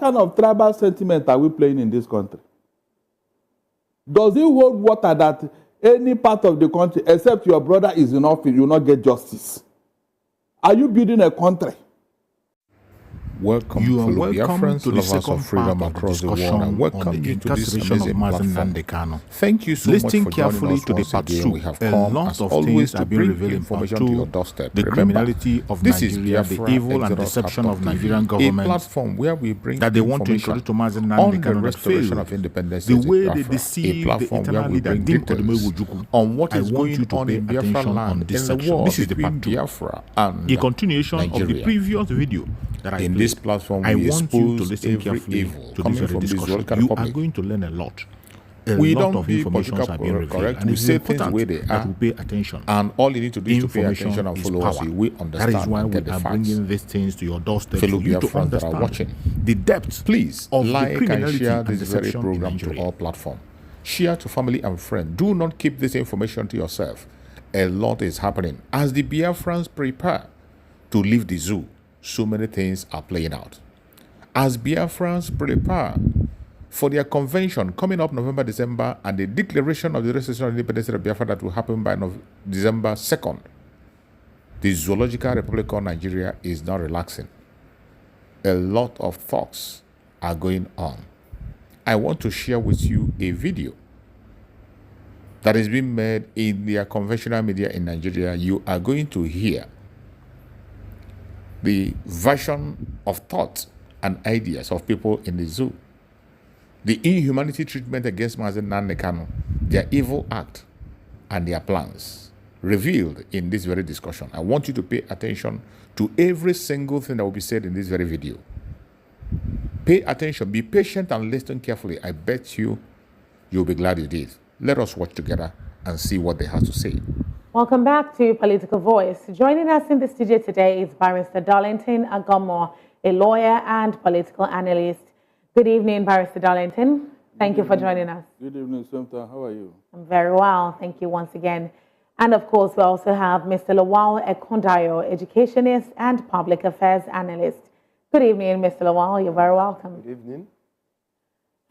kind of tribal sentiment are we playing in this country? Does it hold water that any part of the country, except your brother is in office, you will not get justice? Are you building a country? Welcome, fellow Biafrans, lovers of freedom across the world, and welcome you to this amazing platform. Thank you so much for joining us once again. We have come, as always, to bring information to your doorstep. The criminality of Nigeria, the evil and deception of Nigerian government, a platform where we bring that they want to introduce to Mazi on the restoration of independence, the way they deceive a platform where we bring details on what is going on in Biafra land, in the war between Biafra and the continuation Nigeria. Of the previous video that in this platform, I we want you to expose listen every carefully evil to coming this from this discussion. world. You are going to learn a lot. We lot don't of be information are being revealed, correct. and We it's say things important where they that are, we pay attention. and all you need to do is to pay Information attention and is follow us. power. We understand. That is why and we get the are facts. bringing these things to your doorstep Fellow for you to Biafrans that are understand watching, the depth, please of like the and share and this very deception in program to Nigeria. all platforms. Share to family and friends. Do not keep this information to yourself. A lot is happening as the Biafrans prepare to leave the zoo. So many things are playing out. As Biafrans prepare for their convention coming up November, December, and the declaration of the Restoration of Independence of Biafra that will happen by December 2nd, the Zoological Republic of Nigeria is now relaxing. A lot of thoughts are going on. I want to share with you a video that is being made in their conventional media in Nigeria. You are going to hear the version of thoughts and ideas of people in the zoo, the inhumanity treatment against Mazi Kanu, their evil act, and their plans revealed in this very discussion. I want you to pay attention to every single thing that will be said in this very video. Pay attention, be patient, and listen carefully. I bet you'll be glad you did. Let us watch together and see what they have to say. Welcome back to Political Voice. Joining us in the studio today is Barrister Darlington Agomo, a lawyer and political analyst. Good evening, Barrister Darlington. Thank you for joining us. Good evening, Samta. How are you? I'm very well. Thank you once again. And of course, we also have Mr. Lawal Ekundayo, educationist and public affairs analyst. Good evening, Mr. Lawal. You're very welcome. Good evening.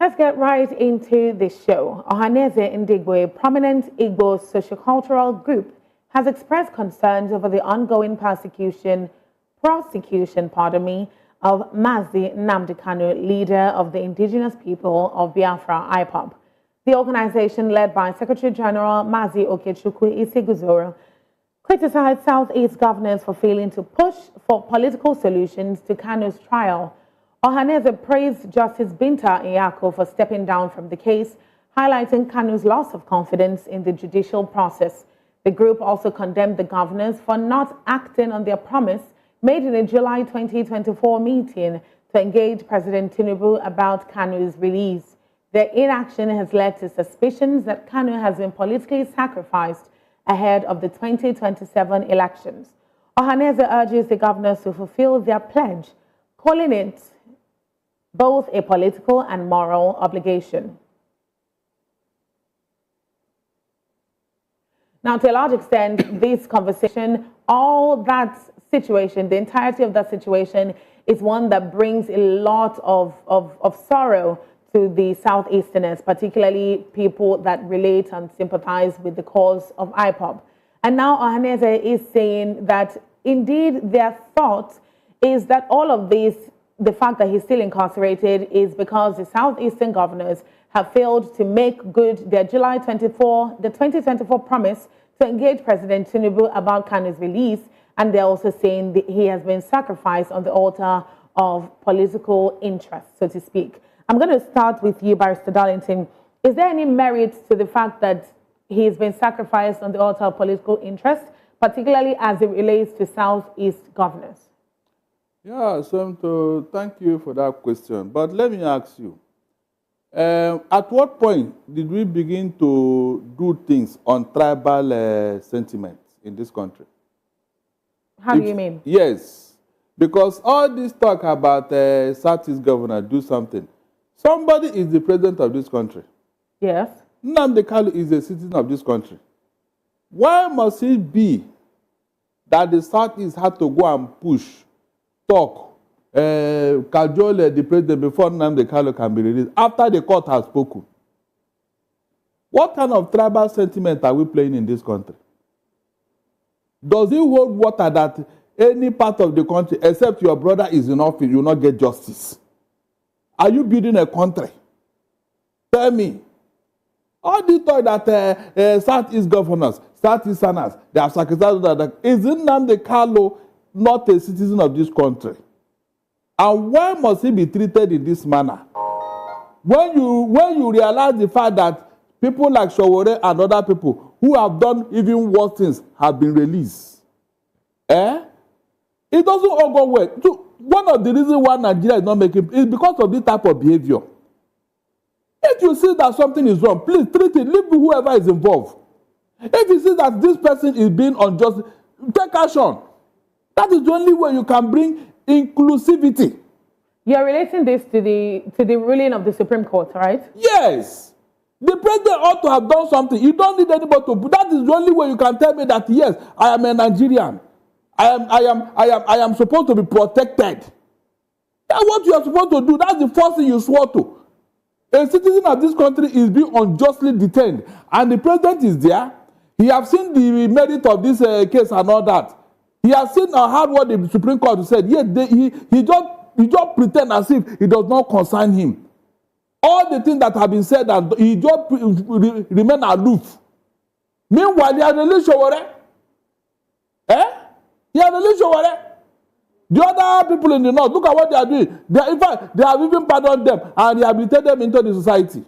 Let's get right into the show. Ohanaeze Ndigbo, a prominent Igbo sociocultural group, has expressed concerns over the ongoing prosecution, of Mazi Nnamdi Kanu, leader of the indigenous people of Biafra, IPOB. The organization, led by Secretary General Mazi Okechukwu Isiguzoro, criticized Southeast governors for failing to push for political solutions to Kanu's trial. Ohanaeze praised Justice Binta Nyako for stepping down from the case, highlighting Kanu's loss of confidence in the judicial process. The group also condemned the governors for not acting on their promise made in a July 2024 meeting to engage President Tinubu about Kanu's release. Their inaction has led to suspicions that Kanu has been politically sacrificed ahead of the 2027 elections. Ohanaeze urges the governors to fulfill their pledge, calling it both a political and moral obligation. Now, to a large extent, this conversation, all that situation, the entirety of that situation is one that brings a lot of sorrow to the Southeasterners, particularly people that relate and sympathize with the cause of IPOB. And now Ohanaeze is saying that indeed their thought is that all of this, the fact that he's still incarcerated, is because the Southeastern governors have failed to make good their July 2024 promise to engage President Tinubu about Kanu's release. And they're also saying that he has been sacrificed on the altar of political interest, so to speak. I'm going to start with you, Barrister Darlington. Is there any merit to the fact that he's been sacrificed on the altar of political interest, particularly as it relates to Southeast governors? Yeah, so thank you for that question. But let me ask you, at what point did we begin to do things on tribal sentiments in this country? How do you mean? Yes, because all this talk about Southeast governor do something. Somebody is the president of this country. Yes. Nnamdi Kanu is a citizen of this country. Why must it be that the Southeast had to go and push, talk, cajole the president before Nnamdi Kanu can be released, after the court has spoken. What kind of tribal sentiment are we playing in this country? Does it hold water that any part of the country, except your brother is in office, you will not get justice? Are you building a country? Tell me. All the talk that Southeast governors, Southeasterners, they have sacrificed that. Isn't Nnamdi Kanu not a citizen of this country? And why must he be treated in this manner? When you realize the fact that people like Sowore and other people who have done even worse things have been released. It doesn't all go well. So one of the reasons why Nigeria is not making is because of this type of behavior. If you see that something is wrong, please treat it. Leave whoever is involved. If you see that this person is being unjust, take action. That is the only way you can bring inclusivity. You're relating this to the ruling of the Supreme Court, right? Yes. The president ought to have done something. You don't need anybody to. That is the only way you can tell me that yes, I am a Nigerian. I am supposed to be protected. That's what you are supposed to do. That's the first thing you swore to. A citizen of this country is being unjustly detained, and the president is there. He has seen the merit of this case and all that. He has seen and heard what the Supreme Court said. Yet he just pretend as if it does not concern him. All the things that have been said, and he just remain aloof. Meanwhile, he has released Sowore. He has released Sowore. The other people in the north, look at what they are doing. In fact, they have even pardoned them and rehabilitated them into the society.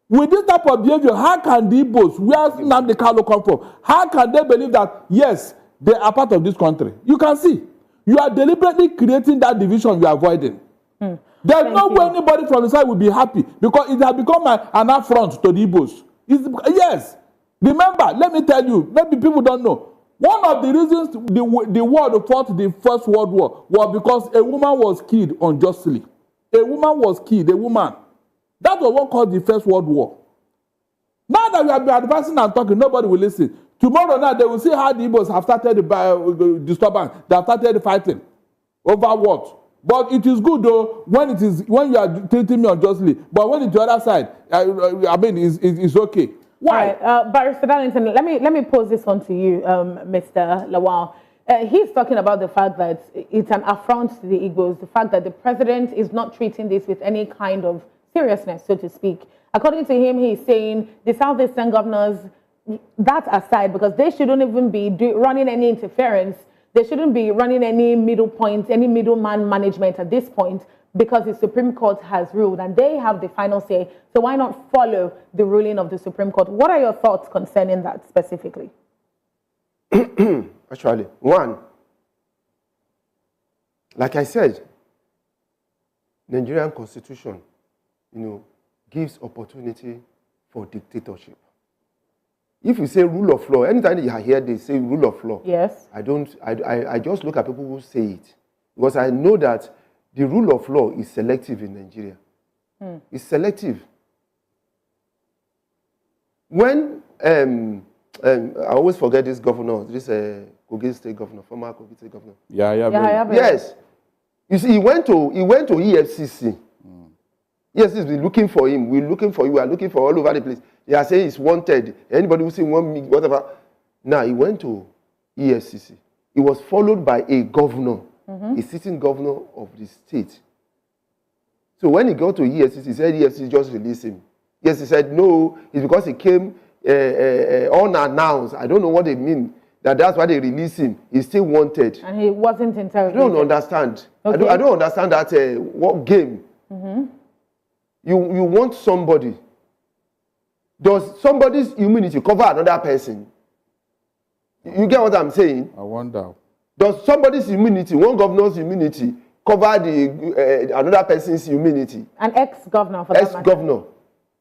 With this type of behavior, how can the Igbos, where Nnamdi Kanu come from, how can they believe that, yes, they are part of this country? You can see. You are deliberately creating that division you are avoiding. There's no way anybody from the side will be happy because it has become an affront to the Igbos. Yes. Remember, let me tell you, maybe people don't know. One of the reasons the world fought the First World War was because a woman was killed unjustly. A woman was killed, a woman. That was what caused the First World War. Now that we have been advancing and talking, nobody will listen. Tomorrow night, they will see how the Igbos have started the disturbance. They have started fighting. Over what? But it is good though when you are treating me unjustly. But when it's the other side, I mean, it's okay. Why? All right, Barrister Darlington, let me pose this one to you, Mr. Lawal. He's talking about the fact that it's an affront to the Igbos, the fact that the president is not treating this with any kind of seriousness, so to speak. According to him, he's saying the Southeastern governors, that aside, because they shouldn't even be running any interference, they shouldn't be running any middle point, any middleman management at this point, because the Supreme Court has ruled and they have the final say. So why not follow the ruling of the Supreme Court? What are your thoughts concerning that specifically? Actually, one, like I said, Nigerian constitution, gives opportunity for dictatorship. If you say rule of law, anytime you hear they say rule of law, yes, I just look at people who say it, because I know that the rule of law is selective in Nigeria. It's selective. When I always forget this governor, this Kogi State governor, former Kogi State governor. Yes. You see, he went to EFCC. Yes, he's been looking for him. We're looking for you. We are looking for all over the place. They are saying he's wanted. Anybody who say whatever. Now, he went to EFCC. He was followed by a governor, a sitting governor of the state. So when he got to EFCC, he said EFCC just released him. Yes, he said no, it's because he came unannounced. I don't know what they mean. That's why they released him. He's still wanted. And he wasn't interrogated. I don't understand. Okay. I don't understand that what game. You want somebody. Does somebody's immunity cover another person? You get what I'm saying? I wonder. Does somebody's immunity, one governor's immunity, cover the another person's immunity? An ex-governor for that matter. Ex-governor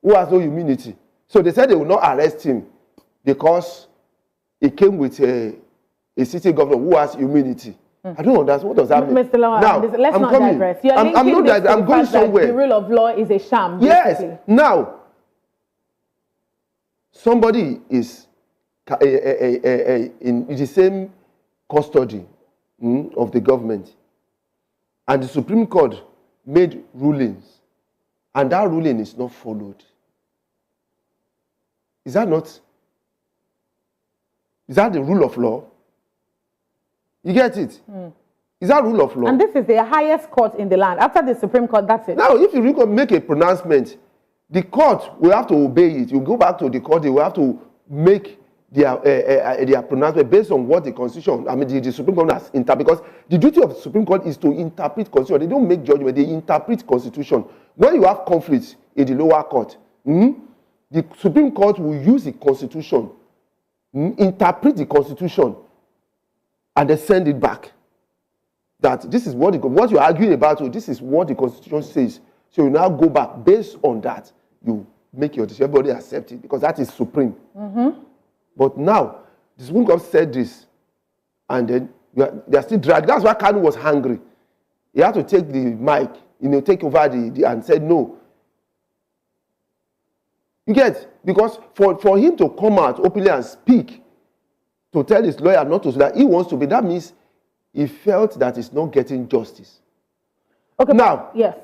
who has no immunity. So they said they will not arrest him because he came with a city governor who has immunity. I don't understand. What does that mean? Mr. Lawal, now, let's not digress. You're I'm going somewhere. The rule of law is a sham. Yes. Now, somebody is in the same custody of the government. and the Supreme Court made rulings, and that ruling is not followed. Is that the rule of law? You get it? Is that rule of law? And this is the highest court in the land. After the Supreme Court, that's it. Now, if you make a pronouncement, the court will have to obey it. You go back to the court, they will have to make their pronouncement based on what the Constitution, the Supreme Court has interpreted. Because the duty of the Supreme Court is to interpret Constitution. They don't make judgment, they interpret Constitution. When you have conflicts in the lower court, the Supreme Court will use the Constitution, interpret the Constitution, and then send it back. That this is what you're arguing about, so this is what the Constitution says. So you now go back. Based on that, you make your decision. Everybody accept it because that is supreme. But now, the Supreme Court said this, and then they are still dragged. That's why Kanus was hungry. He had to take the mic, take over and said no. You get? Because for him to come out openly and speak, to tell his lawyer not to, so that he wants to be, that means he felt that he's not getting justice. Okay. Now, yes.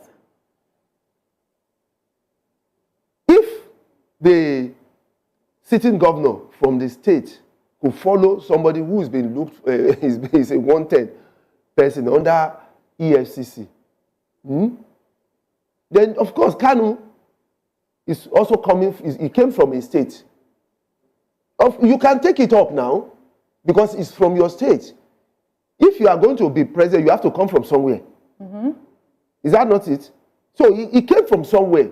If the sitting governor from the state could follow somebody who's been looked, is a wanted person under EFCC, then of course Kanus is also coming. He came from a state. You can take it up now because it's from your state. If you are going to be president, you have to come from somewhere. Is that not it? So he came from somewhere.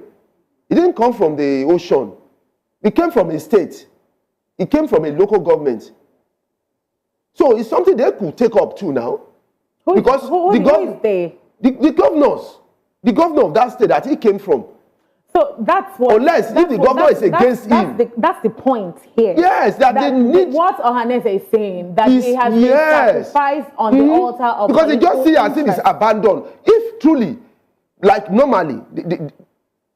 He didn't come from the ocean. He came from a state. He came from a local government. So it's something they could take up too now. Who is they? The governors. The governor of that state that he came from. So that's what... Unless if the governor is against him. That's the point here. Yes, that they need... What Ohanaeze is saying, that he has been sacrificed on the altar of... Because they just see as if it's abandoned. If truly, like normally,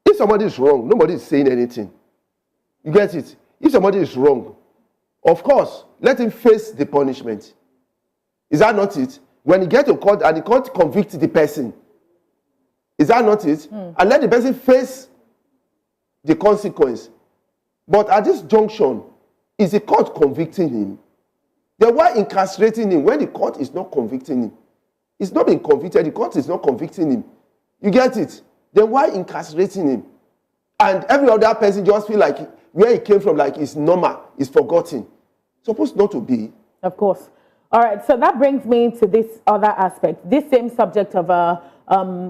if somebody is wrong, nobody is saying anything. You get it? If somebody is wrong, of course, let him face the punishment. Is that not it? When he gets to court and the court convicts the person, is that not it? And let the person face the consequence. But at this junction, is the court convicting him? Then why incarcerating him when the court is not convicting him? He's not being convicted, the court is not convicting him. You get it? Then why incarcerating him? And every other person just feel like where he came from, like it's normal, it's forgotten. Supposed not to be. Of course. All right, so that brings me to this other aspect, this same subject of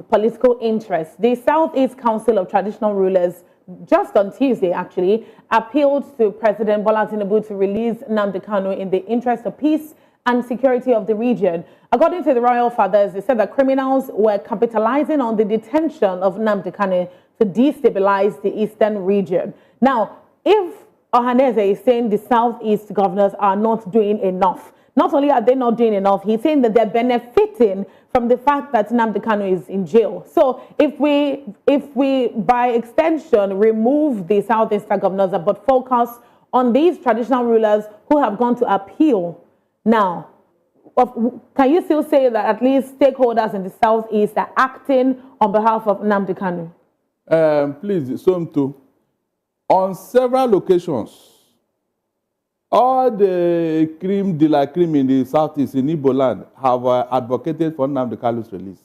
political interest. The Southeast Council of Traditional Rulers, just on Tuesday actually, appealed to President Bola Tinubu to release Nnamdi Kanu in the interest of peace and security of the region. According to the royal fathers, they said that criminals were capitalizing on the detention of Nnamdi Kanu to destabilize the eastern region. Now, if Ohanaeze is saying the Southeast governors are not doing enough, not only are they not doing enough, he's saying that they're benefiting from the fact that Nnamdi Kanu is in jail. So if we by extension remove the Southeastern governors but focus on these traditional rulers who have gone to appeal now, can you still say that at least stakeholders in the Southeast are acting on behalf of Nnamdi Kanu? Please, Somto, on several occasions, all the crime de la crime in the Southeast, in Igbo land, have advocated for Nnamdi Kanu's release.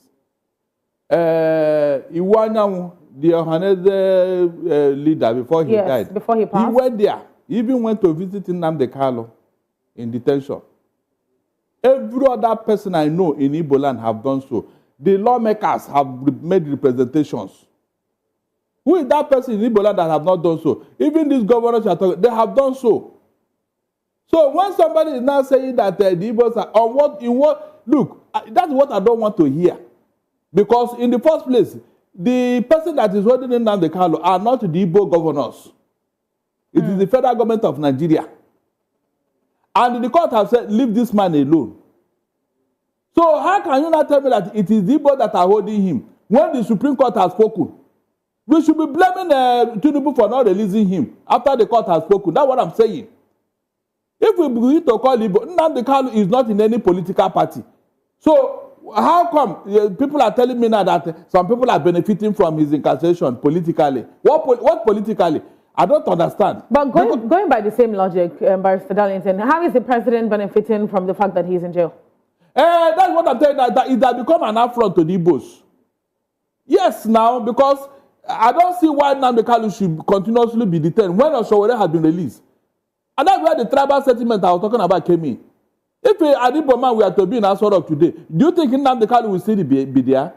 Iwanyang, the Ohanaeze leader, before he died, before he passed, he went there. He even went to visit Nnamdi Kanu in detention. Every other person I know in Igbo land have done so. The lawmakers have made representations. Who is that person in Igbo land that have not done so? Even these governors are talking, they have done so. So when somebody is now saying that the Igbos are on look, that's what I don't want to hear. Because in the first place, the person that is holding Nnamdi Kanu are not the Igbo governors. It is the federal government of Nigeria. And the court has said, leave this man alone. So how can you not tell me that it is the Igbo that are holding him when the Supreme Court has spoken? We should be blaming Tinubu for not releasing him after the court has spoken. That's what I'm saying. If we begin to call Igbo, Nnamdi Kanu is not in any political party. So how come people are telling me now that some people are benefiting from his incarceration politically? What politically? I don't understand. But going by the same logic, Barrister Darlington, how is the president benefiting from the fact that he's in jail? That's what I'm telling you, that it has become an affront to the Igbos. Yes, now, because I don't see why Nnamdi Kanu should continuously be detained when Oshowore has been released. And that's where the tribal settlement I was talking about came in. If an Igbo man were to be in Asorok today, do you think Nnamdi Kanu will still be there?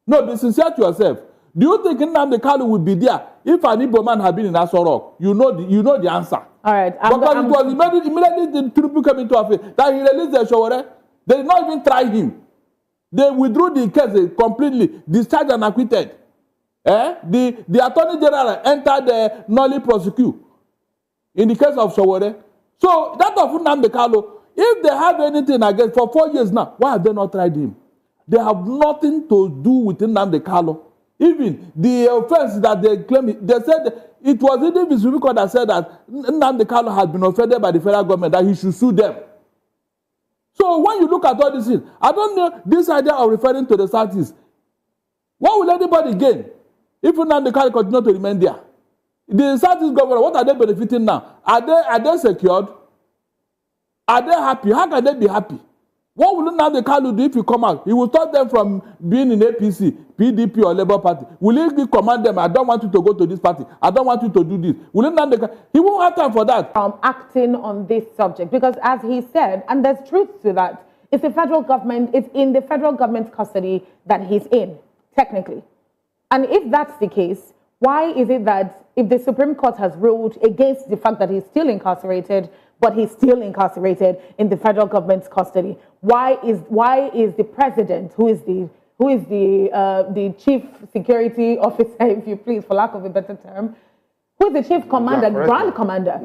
No, be sincere to yourself. Do you think Nnamdi Kanu will be there if an Igbo man had been in Asorok? You know the answer. All right. Because it was immediately the tribute came into effect that he released Oshowore. They did not even try him. They withdrew the case completely, discharged and acquitted. The Attorney General entered the nulli prosecute in the case of Oshowore. So that of Nnamdi Kanu, if they have anything against for 4 years now, why have they not tried him? They have nothing to do with Nnamdi Kanu. Even the offense that they claim, they said it was even the Supreme Court that said that Nnamdi Kanu had been offended by the federal government, that he should sue them. So when you look at all these things, I don't know this idea of referring to the Southeast. What will anybody gain if Nnamdi Kanu continue to remain there? The Southeast governor, what are they benefiting now? Are they secured? Are they happy? How can they be happy? What will Nnamdi Kanu do if he come out? He will stop them from being in APC, PDP or Labour Party. Will he command them? I don't want you to go to this party. I don't want you to do this. Will Nnamdi Kanu? He won't have time for that. Acting on this subject, because as he said, and there's truth to that, it's the federal government, it's in the federal government's custody that he's in, technically. And if that's the case, why is it that if the Supreme Court has ruled against the fact that he's still incarcerated, but he's still incarcerated in the federal government's custody, why is the president, who is the chief security officer, if you please, for lack of a better term, who is the chief commander, grand commander,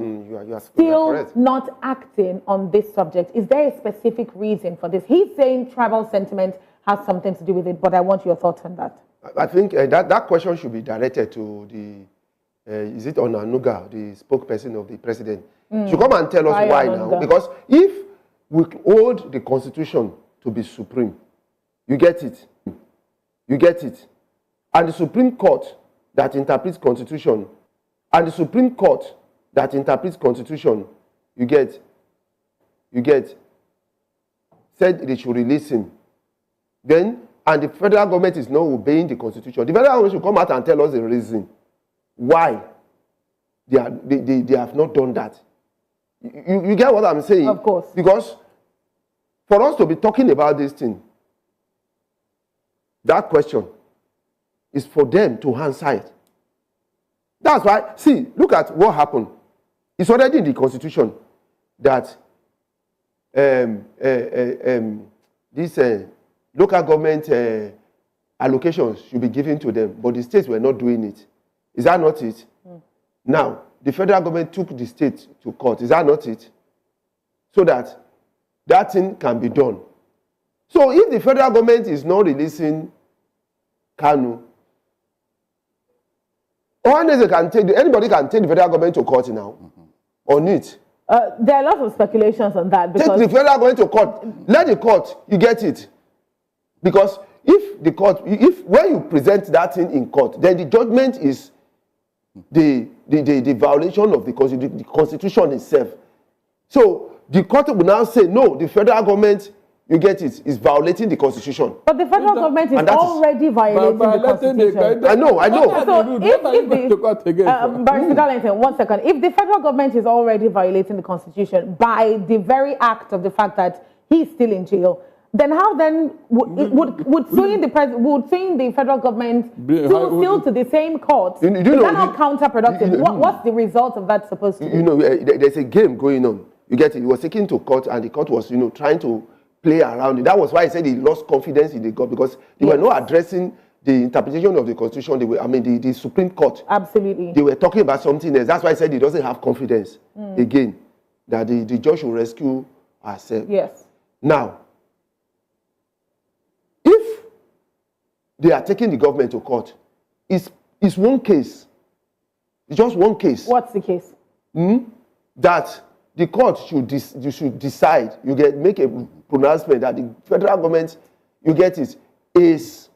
still not acting on this subject? Is there a specific reason for this? He's saying tribal sentiment has something to do with it, but I want your thoughts on that. I think that question should be directed to the, is it Onanuga, the spokesperson of the president? Should come and tell us why now. Because if we hold the Constitution to be supreme, you get it. You get it. And the Supreme Court that interprets Constitution, you get, said they should release him. Then, and the federal government is not obeying the Constitution. The federal government should come out and tell us the reason why they have not done that. You get what I'm saying? Of course. Because for us to be talking about this thing, that question is for them to answer it. That's why, see, look at what happened. It's already in the Constitution that this local government allocations should be given to them, but the states were not doing it. Is that not it? Now, the federal government took the state to court. Is that not it? So that that thing can be done. So if the federal government is not releasing Kanu, Ohanaeze can take, anybody can take the federal government to court now on it. There are lots of speculations on that. Because take the federal government to court. Let the court, you get it. Because if the court, when you present that thing in court, then the judgment is the violation of the Constitution itself. So the court will now say, no, the federal government, you get it, is violating the Constitution. But the federal government is already violating the Constitution. I know. So if Barrister Darlington, 1 second. If the federal government is already violating the Constitution by the very act of the fact that he's still in jail, then how then would suing the federal government still to the same court? Is that not counterproductive? What's the result of that supposed to be? There's a game going on. You get it? He was taken to court, and the court was, trying to play around it. That was why he said he lost confidence in the court, because they were not addressing the interpretation of the Constitution. They were, the Supreme Court. Absolutely. They were talking about something else. That's why I said he doesn't have confidence again that the judge will rescue herself. Yes. Now, if they are taking the government to court, it's one case. It's just one case. What's the case? That the court should decide. Make a pronouncement that the federal government you get it, is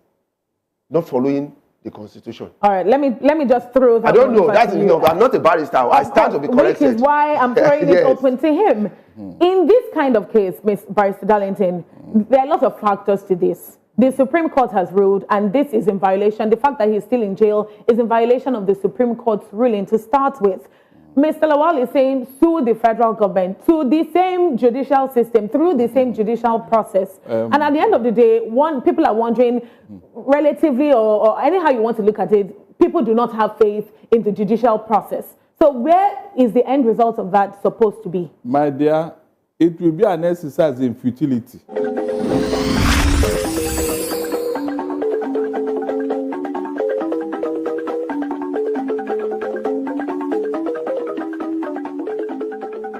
not following the Constitution. All right, let me just throw that. I don't know. That's I'm not a barrister. I stand to be corrected. Which is why I'm throwing it open to him. In this kind of case, Ms. Barrister Darlington, there are a lot of factors to this. The Supreme Court has ruled, and this is in violation. The fact that he's still in jail is in violation of the Supreme Court's ruling to start with. Mr. Lawal is saying sue the federal government, to the same judicial system, through the same judicial process. And at the end of the day, people are wondering, relatively, or anyhow you want to look at it, people do not have faith in the judicial process. So where is the end result of that supposed to be? My dear, it will be an exercise in futility.